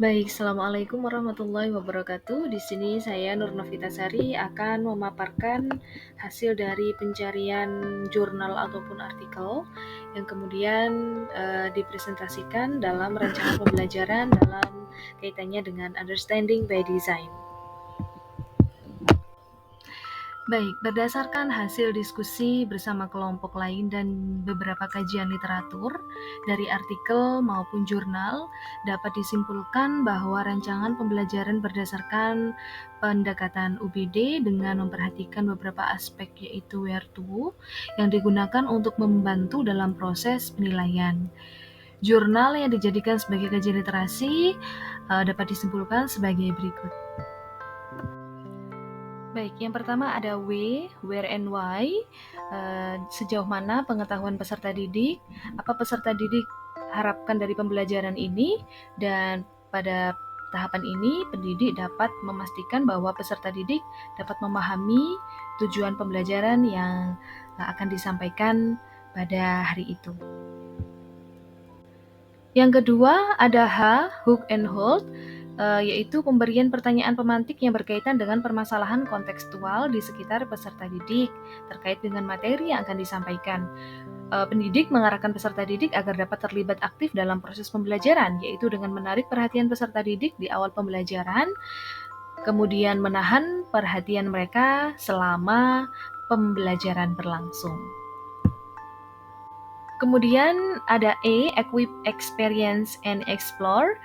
Baik, Assalamualaikum warahmatullahi wabarakatuh. Di sini saya Nur Novitasari akan memaparkan hasil dari pencarian jurnal ataupun artikel yang kemudian dipresentasikan dalam rancangan pembelajaran dalam kaitannya dengan Understanding by Design. Baik, berdasarkan hasil diskusi bersama kelompok lain dan beberapa kajian literatur dari artikel maupun jurnal, dapat disimpulkan bahwa rancangan pembelajaran berdasarkan pendekatan UBD dengan memperhatikan beberapa aspek yaitu where to yang digunakan untuk membantu dalam proses penilaian. Jurnal yang dijadikan sebagai kajian literasi dapat disimpulkan sebagai berikut. Baik, yang pertama ada where and why, sejauh mana pengetahuan peserta didik, apa peserta didik harapkan dari pembelajaran ini, dan pada tahapan ini pendidik dapat memastikan bahwa peserta didik dapat memahami tujuan pembelajaran yang akan disampaikan pada hari itu. Yang kedua ada hook and hold, yaitu pemberian pertanyaan pemantik yang berkaitan dengan permasalahan kontekstual di sekitar peserta didik terkait dengan materi yang akan disampaikan. Pendidik mengarahkan peserta didik agar dapat terlibat aktif dalam proses pembelajaran, yaitu dengan menarik perhatian peserta didik di awal pembelajaran, kemudian menahan perhatian mereka selama pembelajaran berlangsung. Kemudian ada equip, experience, and explore.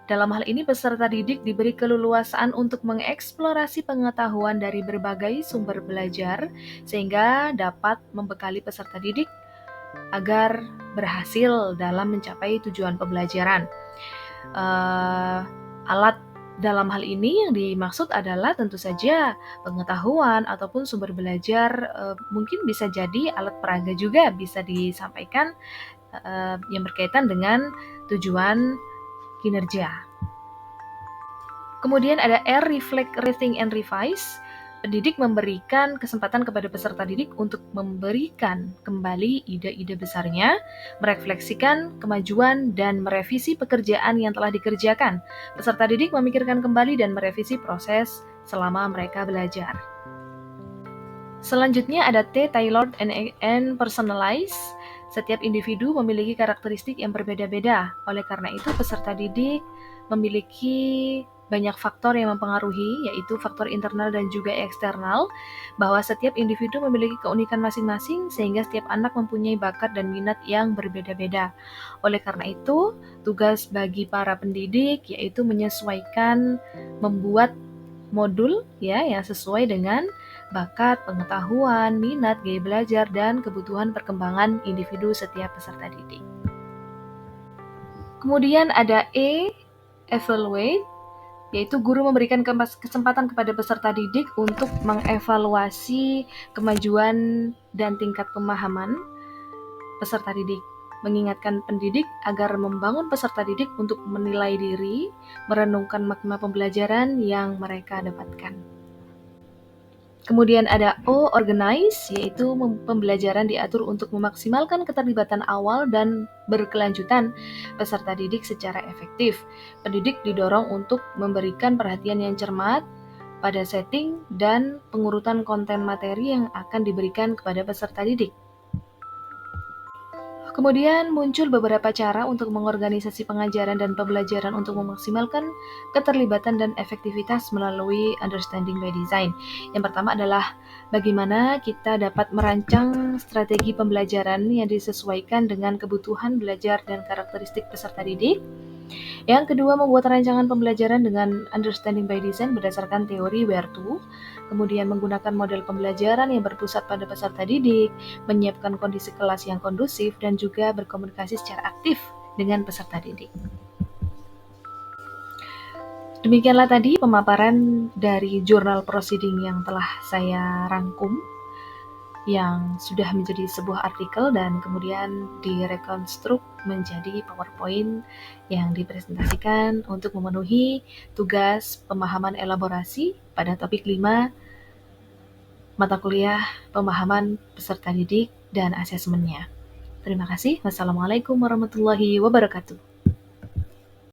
Dalam hal ini, peserta didik diberi keleluasaan untuk mengeksplorasi pengetahuan dari berbagai sumber belajar, sehingga dapat membekali peserta didik agar berhasil dalam mencapai tujuan pembelajaran. Alat dalam hal ini yang dimaksud adalah tentu saja pengetahuan ataupun sumber belajar, mungkin bisa jadi alat peraga juga bisa disampaikan yang berkaitan dengan tujuan kinerja. Kemudian ada reflect, rethink, and revise. Pendidik memberikan kesempatan kepada peserta didik untuk memberikan kembali ide-ide besarnya, merefleksikan kemajuan dan merevisi pekerjaan yang telah dikerjakan. Peserta didik memikirkan kembali dan merevisi proses selama mereka belajar. Selanjutnya ada tailored and personalized. Setiap individu memiliki karakteristik yang berbeda-beda. Oleh karena itu, peserta didik memiliki banyak faktor yang mempengaruhi, yaitu faktor internal dan juga eksternal, bahwa setiap individu memiliki keunikan masing-masing, sehingga setiap anak mempunyai bakat dan minat yang berbeda-beda. Oleh karena itu, tugas bagi para pendidik yaitu menyesuaikan, membuat modul yang sesuai dengan bakat, pengetahuan, minat, gaya belajar, dan kebutuhan perkembangan individu setiap peserta didik. Kemudian ada evaluate, yaitu guru memberikan kesempatan kepada peserta didik untuk mengevaluasi kemajuan dan tingkat pemahaman peserta didik, mengingatkan pendidik agar membangun peserta didik untuk menilai diri, merenungkan makna pembelajaran yang mereka dapatkan. Kemudian ada organize, yaitu pembelajaran diatur untuk memaksimalkan keterlibatan awal dan berkelanjutan peserta didik secara efektif. Pendidik didorong untuk memberikan perhatian yang cermat pada setting dan pengurutan konten materi yang akan diberikan kepada peserta didik. Kemudian muncul beberapa cara untuk mengorganisasi pengajaran dan pembelajaran untuk memaksimalkan keterlibatan dan efektivitas melalui Understanding by Design. Yang pertama adalah bagaimana kita dapat merancang strategi pembelajaran yang disesuaikan dengan kebutuhan belajar dan karakteristik peserta didik. Yang kedua, membuat rancangan pembelajaran dengan Understanding by Design berdasarkan teori where to, kemudian menggunakan model pembelajaran yang berpusat pada peserta didik, menyiapkan kondisi kelas yang kondusif, dan juga berkomunikasi secara aktif dengan peserta didik. Demikianlah tadi pemaparan dari jurnal proceeding yang telah saya rangkum, yang sudah menjadi sebuah artikel dan kemudian direkonstruk menjadi PowerPoint yang dipresentasikan untuk memenuhi tugas pemahaman elaborasi pada topik 5 mata kuliah pemahaman peserta didik dan asesmennya. Terima kasih. Wassalamualaikum warahmatullahi wabarakatuh.